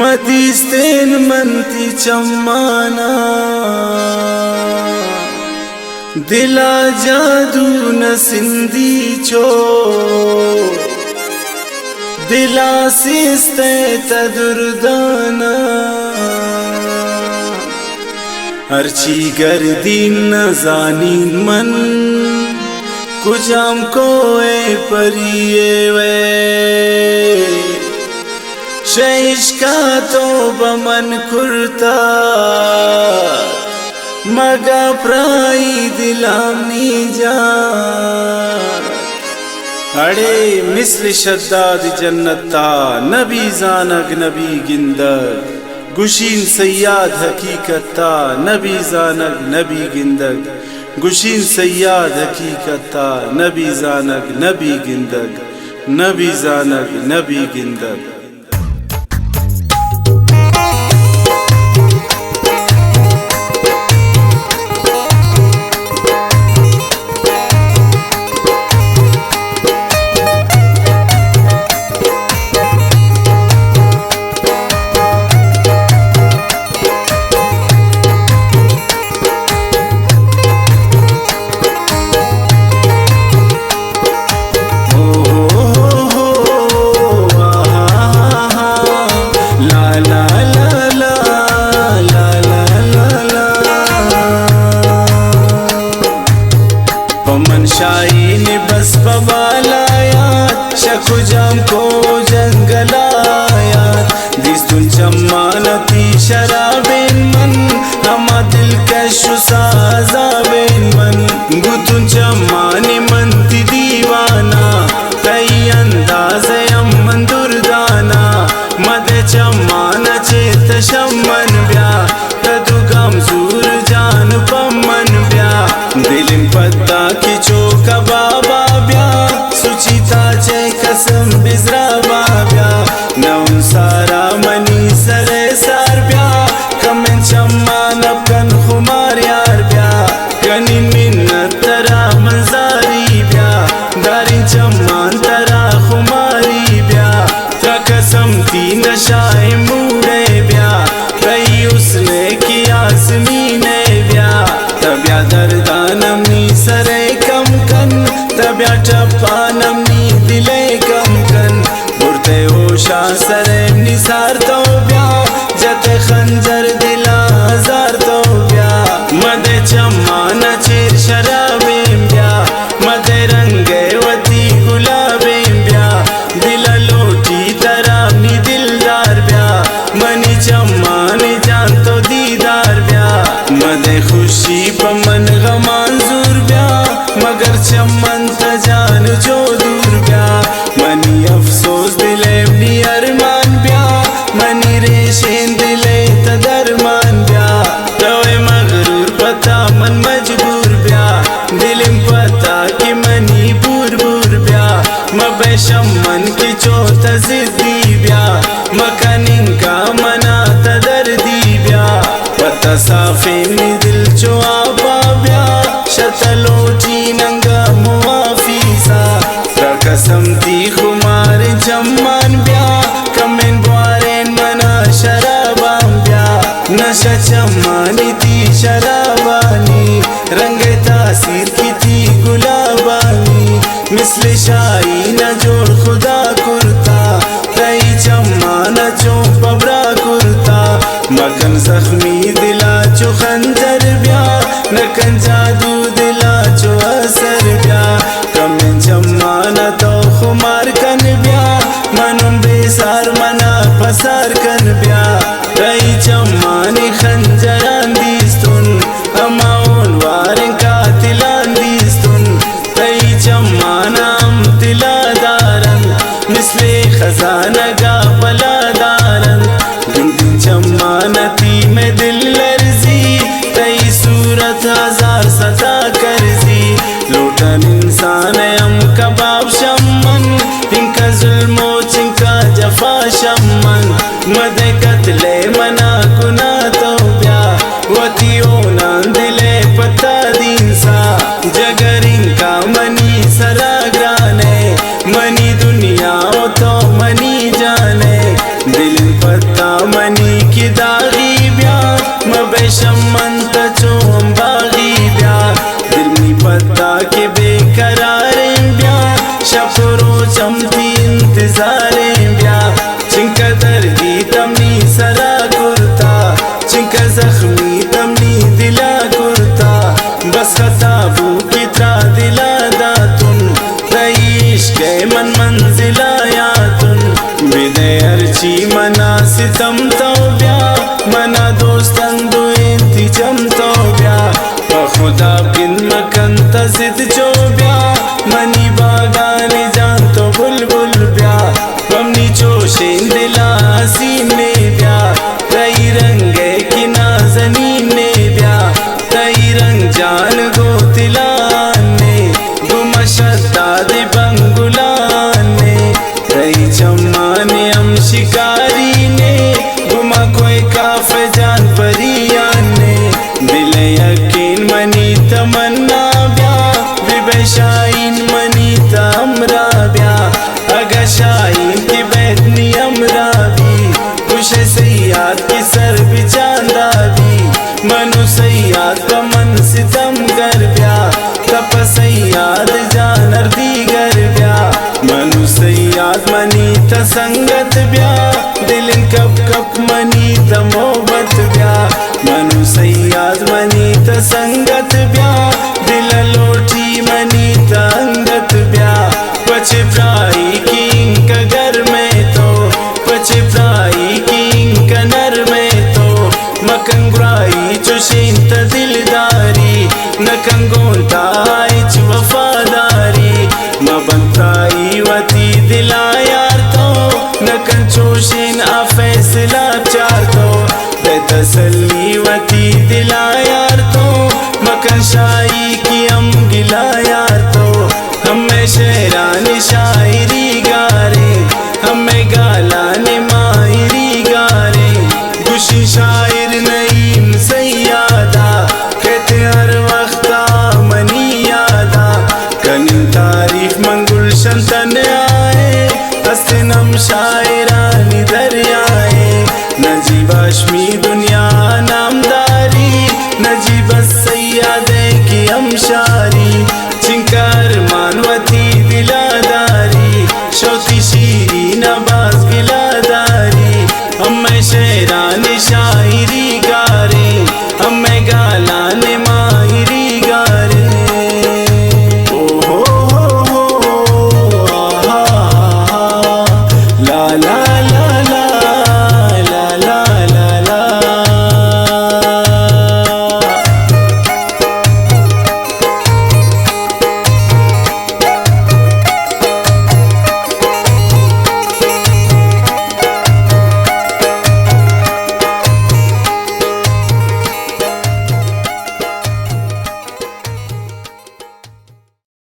मदीस्तेन मनती चम्माना दिला जादू न सिंधी चो दिला सिस्ते तदुर्दाना अर्ची गर्दी न जानी मन कुजाम को ए परिये वे शैश का तो बमन कुर्ता मगा प्राई दिलामनी जा अड़े मिसल शद्दाद जन्नता नबी जानक नबी गिंदक गुशीन सयाद हकीकता नबी जानक नबी गिंदक गुशीन सयाद हकीकता नबी जानक नबी गिंदक नबी जानक नबी गिंदक बस बबालाया शकुजाम को जंगलाया दिस्तुन चम्मानती शराबेन मन हमा दिल कशु साजाबेन मन गुतुन चम्मानी मनती दीवाना कई अंदाज अम्मन दुर्दाना मद चम्माना चेत शम्मन ब्या तदुगम जूर जान पम्मन ब्या दिलिम पत्ता की चोका बाबा ब्या सुचिता चे कसम बिजरा बाब्या नौन सारा मनी सरे सार ब्या कमें चम्मान अपकन खुमार यार ब्या कनी मिन्नत तरा मंजारी ब्या दारी चम्मान तरा खुमारी ब्या ता कसम ती नशाए मूड़े ब्या कई उसने की आसमीने ब्या तब्या दर्दानम नी सरे कम कन तब्या टप्पानम नी दिले कम कन बुरते होशा सरे निसार तो ब्या जते खंजर दिला हजार तो ब्या मदे चम्माना चेर शराबे ब्या मदे रंगे वती गुलाबे ब्या दिला लोटी तरामी दिलदार ब्या मनी चम्मानी जान तो दीदार ब्या मदे खुशी पमन गमांजूर ब्या मगर चम्मन जान जो दूर ब्या मनी अफसोस दिले नी अरमान ब्या मनी रेशेन दिले तदरमान ब्या तवे मगरूर पता मन मजबूर ब्या दिलिम पता कि मनी बूर बूर ब्या मबे शम्मन की चोत जिद्दी ब्या मकनिन का मना तदर्दी ब्या पता साफे नी दिल चो आपा ब्या शतलोटी नंगा मुआफीसा कसम ती खुमार जम्मान ब्या कमें ब्वारेन मना शराबाम ब्या नशा चम्मानी ती शराबानी रंग तासीर की थी गुलाबानी मिसल शाही न जोड़ खुदा कुर्ता कई चम्माना चो पबरा कुर्ता मकन जख्मी दिला चो खंजर ब्या नकन जादू दिला चो असर ब्या कमें चम्माना तो खुमार कन ब्या मनुम बेसार मना पसार कन ब्या कई चम्मानी खंजरान दीस्तुन अमाउन वारिन कातिलान दीस्तुन कई चम्माना हम तिलादारन मिसले खजाना गा बलादारन दिन दिन चम्मानती में दिल लर्जी कई सूरत हजार सदा करजी लोटन इंसान हम कबाब शम्मन इनका जुल्मो चिंका जफा शम्मन मदे कतले मना गुना तो ब्या वती ओना दिले पता दीन सा जगरिन का मनी सराग्राने मनी दुनिया तो मनी सितम तो ब्या मना दोस्तन दुएंती जम तो ब्या खुदा बिन मकन तजिद जो ब्या मनी बागाने जान तो बुलबुल ब्या ममनी जोशें दिला हसीन ने ब्या तई रंगे की नाज़नीन ने ब्या तई रंग जान गो तिलाने गुमशद्दाद बंगुलाने तई चम्माने हम शिकारी ने गुमा कोई काफ जान परियाने दिल यकीन मनी तमन्ना ब्या बिबशाइन मनी तमरा ब्या अगर शाइन की बैठनी अमरा भी खुश सैयाद की सर बिचांदा भी मनु सैयाद का मन सितम कर ब्या तप सैयाद जानर दीगर ब्या मनु सैयाद मनी तसंगत ब्या दिल कप कप मनी तमोबत ब्या मनु सैयाद मनी तसंगत ब्या दिल लोटी मनी तंगत ब्या पच प्राई किंग घर में तो पच प्राई किंग नर में तो मकंगराई चुशिन दिलदारी नकंगोंता वफादारी मबंताई वती दिला यार तो नकन चोशिन आ फैसला चार तो तसल्ली वती दिला यार तो मकन शाही की हम गिला यार तो हमें शेरानी शायरी गारे हमें गालाने मायरी गारे खुशी शायर नईम सैयादा कहते हर वक्त मनी यादा कनिन तारीफ मंगुल शंतन आए हस्तनम शायरानी